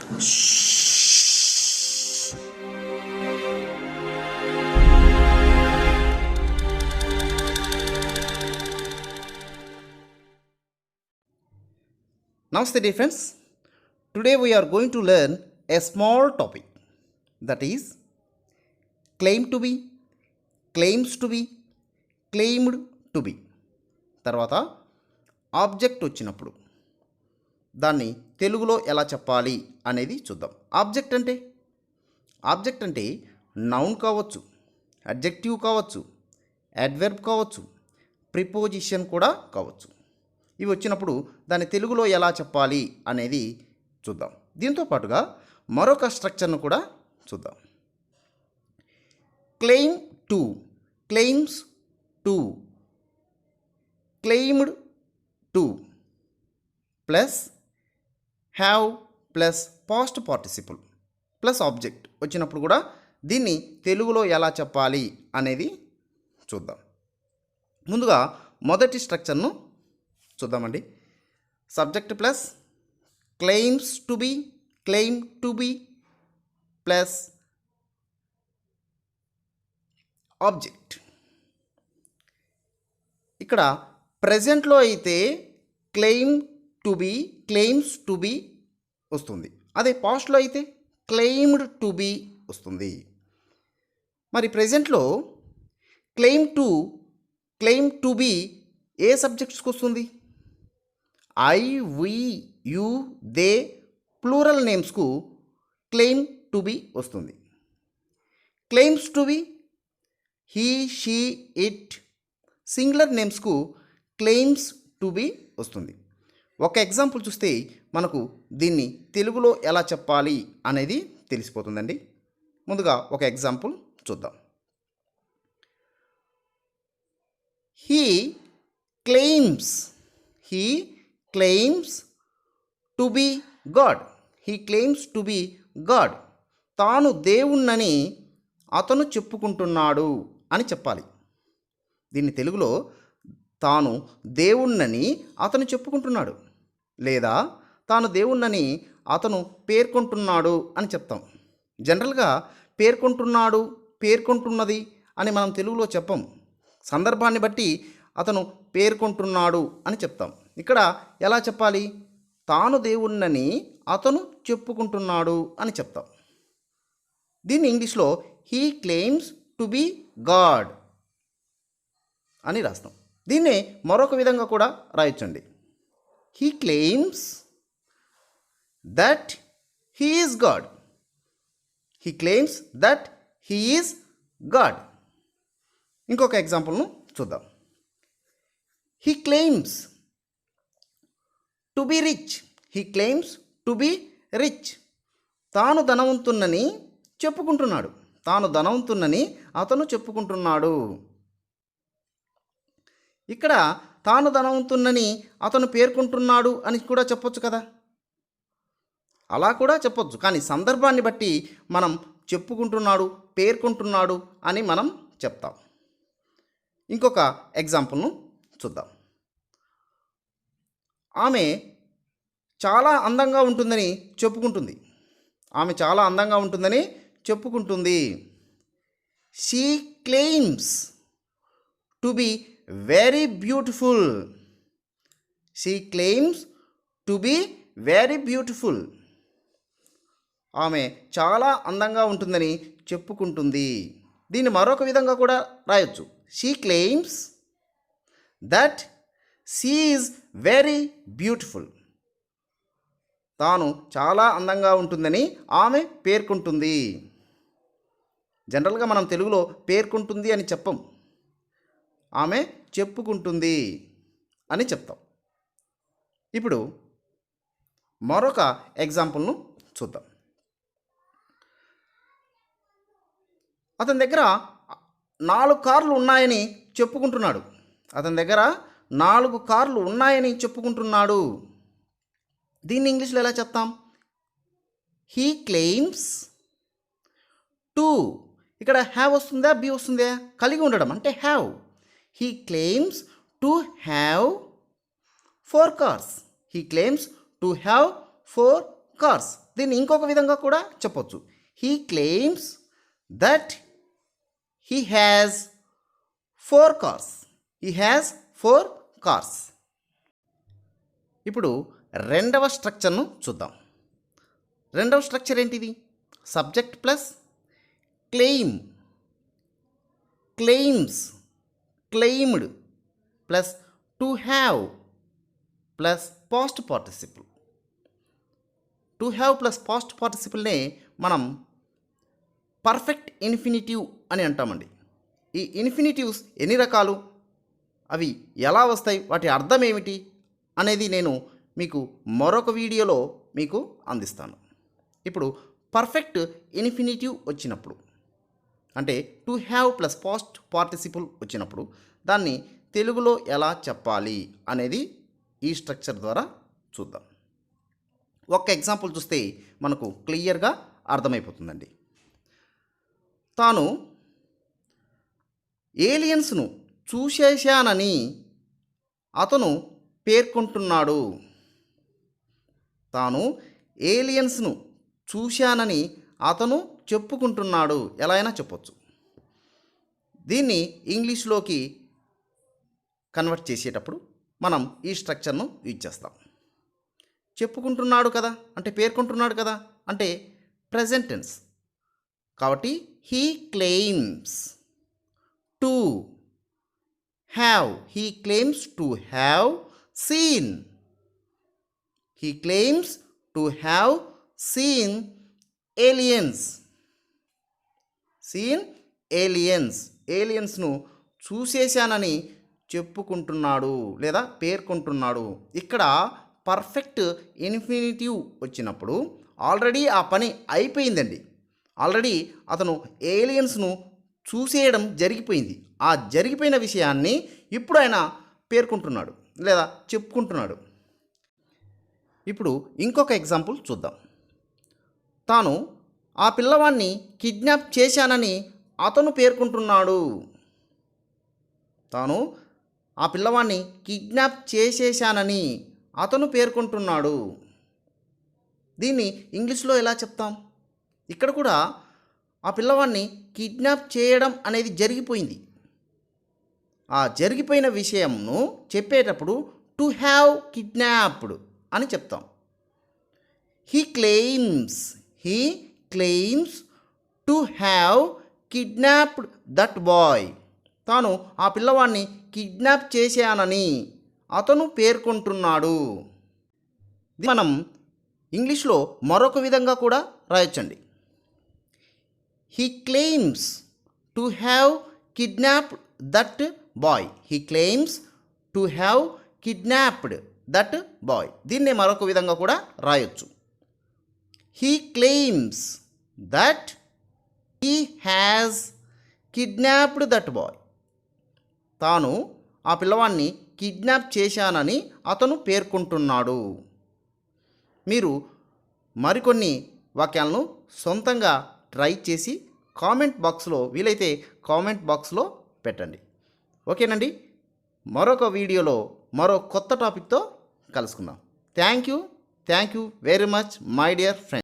Namaste dear friends. Today we are going to learn a small topic, that is claim to be, claims to be, claimed to be. తర్వాత object వచ్చినప్పుడు దాన్ని తెలుగులో ఎలా చెప్పాలి అనేది చూద్దాం. ఆబ్జెక్ట్ అంటే నౌన్ కావచ్చు, అడ్జెక్టివ్ కావచ్చు, అడ్వర్బ్ కావచ్చు, ప్రిపోజిషన్ కూడా కావచ్చు. ఇవి వచ్చినప్పుడు దాన్ని తెలుగులో ఎలా చెప్పాలి అనేది చూద్దాం. దీంతో పాటుగా మరొక స్ట్రక్చర్ను కూడా చూద్దాం. Claim to, claims to, claimed to plus have plus past participle plus object వచ్చినప్పుడు కూడా దీన్ని తెలుగులో ఎలా చెప్పాలి అనేది చూద్దాం. ముందుగా మొదటి స్ట్రక్చర్ను చూద్దామండి. Subject plus claims to be, claim to be plus object. ఇక్కడ ప్రజెంట్లో అయితే claim to be, claims to be వస్తుంది. అదే పాస్ట్లో అయితే క్లెయిమ్డ్ టు బి వస్తుంది. మరి ప్రజెంట్లో క్లెయిమ్ టు బి ఏ సబ్జెక్ట్స్కి వస్తుంది? I, we, you, they plural నేమ్స్కు క్లెయిమ్ టు బి వస్తుంది. Claims to be he, she, it singular నేమ్స్కు క్లెయిమ్స్ టు బి వస్తుంది. ఒక ఎగ్జాంపుల్ చూస్తే మనకు దీన్ని తెలుగులో ఎలా చెప్పాలి అనేది తెలిసిపోతుందండి. ముందుగా ఒక ఎగ్జాంపుల్ చూద్దాం. He claims to be God. He claims to be God. తాను దేవుణ్ణని అతను చెప్పుకుంటున్నాడు అని చెప్పాలి. దీన్ని తెలుగులో తాను దేవుణ్ణని అతను చెప్పుకుంటున్నాడు లేదా తాను దేవుణ్ణని అతను పేర్కొంటున్నాడు అని చెప్తాం. జనరల్గా పేర్కొంటున్నాడు, పేర్కొంటున్నది అని మనం తెలుగులో చెప్పం. సందర్భాన్ని బట్టి అతను పేర్కొంటున్నాడు అని చెప్తాం. ఇక్కడ ఎలా చెప్పాలి? తాను దేవుణ్ణని అతను చెప్పుకుంటున్నాడు అని చెప్తాం. దీన్ని ఇంగ్లీష్లో he claims to be God అని రాస్తాం. దీన్నే మరొక విధంగా కూడా రాయొచ్చండి. He claims that he is God. He claims that he is God. ఇంకొక ఎగ్జాంపుల్ను చూద్దాం. He claims to be rich. He claims to be rich. తాను ధనవంతున్నని చెప్పుకుంటున్నాడు. తాను ధనవంతున్నని అతను చెప్పుకుంటున్నాడు. ఇక్కడ తాను ధనవంతున్నని అతను పేర్కొంటున్నాడు అని కూడా చెప్పొచ్చు కదా. అలా కూడా చెప్పొచ్చు. కానీ సందర్భాన్ని బట్టి మనం చెప్పుకుంటున్నాడు, పేర్కొంటున్నాడు అని మనం చెప్తాం. ఇంకొక ఎగ్జాంపుల్ను చూద్దాం. ఆమె చాలా అందంగా ఉంటుందని చెప్పుకుంటుంది. ఆమె చాలా అందంగా ఉంటుందని చెప్పుకుంటుంది. She claims to be very beautiful. She claims to be very beautiful. ఆమె చాలా అందంగా ఉంటుందని చెప్పుకుంటుంది. దీన్ని మరొక విధంగా కూడా రాయొచ్చు. She claims that she is very beautiful. తాను చాలా అందంగా ఉంటుందని ఆమె పేర్కొంటుంది. జనరల్గా మనం తెలుగులో పేర్కొంటుంది అని చెప్పం. ఆమె చెప్పుకుంటుంది అని చెప్తాం. ఇప్పుడు మరొక ఎగ్జాంపుల్ను చూద్దాం. అతని దగ్గర 4 కార్లు ఉన్నాయని చెప్పుకుంటున్నాడు. అతని దగ్గర 4 కార్లు ఉన్నాయని చెప్పుకుంటున్నాడు. దీన్ని ఇంగ్లీష్లో ఎలా చెప్తాం? He claims to. ఇక్కడ హ్యావ్ వస్తుందా, బి వస్తుందా? కలిగి ఉండడం అంటే have. He claims to have 4 cars. He claims to have 4 cars. దీన్ని ఇంకొక విధంగా కూడా చెప్పొచ్చు. He claims that he has 4 cars. He has 4 cars. ఇప్పుడు రెండవ స్ట్రక్చర్ను చూద్దాం. రెండవ స్ట్రక్చర్ ఏంటిది? Subject plus claim, claims, claimed plus to have plus past participle. To have plus past పార్టిసిపుల్నే మనం పర్ఫెక్ట్ ఇన్ఫినిటివ్ అని అంటామండి. ఈ ఇన్ఫినిటివ్స్ ఎన్ని రకాలు, అవి ఎలా వస్తాయి, వాటి అర్థం ఏమిటి అనేది నేను మీకు మరొక వీడియోలో మీకు అందిస్తాను. ఇప్పుడు పర్ఫెక్ట్ ఇన్ఫినిటివ్ వచ్చినప్పుడు, అంటే to have plus past participle వచ్చినప్పుడు దాన్ని తెలుగులో ఎలా చెప్పాలి అనేది ఈ స్ట్రక్చర్ ద్వారా చూద్దాం. ఒక ఎగ్జాంపుల్ చూస్తే మనకు క్లియర్గా అర్థమైపోతుందండి. తాను ఏలియన్స్ను చూసేశానని అతను పేర్కొంటున్నాడు. తాను ఏలియన్స్ను చూశానని అతను చెప్పుకుంటున్నాడు. ఎలా అయినా చెప్పొచ్చు. దీన్ని ఇంగ్లీష్లోకి కన్వర్ట్ చేసేటప్పుడు మనం ఈ స్ట్రక్చర్ను యూజ్ చేస్తాం. చెప్పుకుంటున్నాడు కదా అంటే పేర్కొంటున్నాడు కదా అంటే ప్రెజెంట్ టెన్స్. కాబట్టి he claims to have, he claims to have seen, he claims to have seen aliens, seen aliens, ఏలియన్స్ను చూసేశానని చెప్పుకుంటున్నాడు లేదా పేర్కొంటున్నాడు. ఇక్కడ పర్ఫెక్ట్ ఇన్ఫినిటివ్ వచ్చినప్పుడు ఆల్రెడీ ఆ పని అయిపోయిందండి. ఆల్రెడీ అతను ఏలియన్స్ను చూసేయడం జరిగిపోయింది. ఆ జరిగిపోయిన విషయాన్ని ఇప్పుడు ఆయన పేర్కొంటున్నాడు లేదా చెప్పుకుంటున్నాడు. ఇప్పుడు ఇంకొక ఎగ్జాంపుల్ చూద్దాం. తాను ఆ పిల్లవాడిని కిడ్నాప్ చేశానని అతను పేర్కొంటున్నాడు. తాను ఆ పిల్లవాడిని కిడ్నాప్ చేసేశానని అతను పేర్కొంటున్నాడు. దీన్ని ఇంగ్లీష్లో ఎలా చెప్తాం? ఇక్కడ కూడా ఆ పిల్లవాడిని కిడ్నాప్ చేయడం అనేది జరిగిపోయింది. ఆ జరిగిపోయిన విషయంను చెప్పేటప్పుడు టు హ్యావ్ కిడ్నాప్డ్ అని చెప్తాం. He claims to have kidnapped that boy. తాను ఆ పిల్లవాడిని కిడ్నాప్ చేశానని అతను పేర్కొంటున్నాడు. మనం ఇంగ్లీష్లో మరొక విధంగా కూడా రాయొచ్చండి. He claims to have kidnapped that boy. He claims to have kidnapped that boy. దీన్నే మరొక విధంగా కూడా రాయొచ్చు. He claims that he has kidnapped that boy. తాను ఆ పిల్లవాడిని కిడ్నాప్ చేశానని అతను పేర్కొంటున్నాడు. మీరు మరికొన్ని వాక్యాలను సొంతంగా ట్రై చేసి కామెంట్ బాక్స్లో, వీలైతే కామెంట్ బాక్స్లో పెట్టండి. ఓకేనండి, మరొక వీడియోలో మరో కొత్త టాపిక్తో కలుసుకుందాం. Thank you very much my dear friends.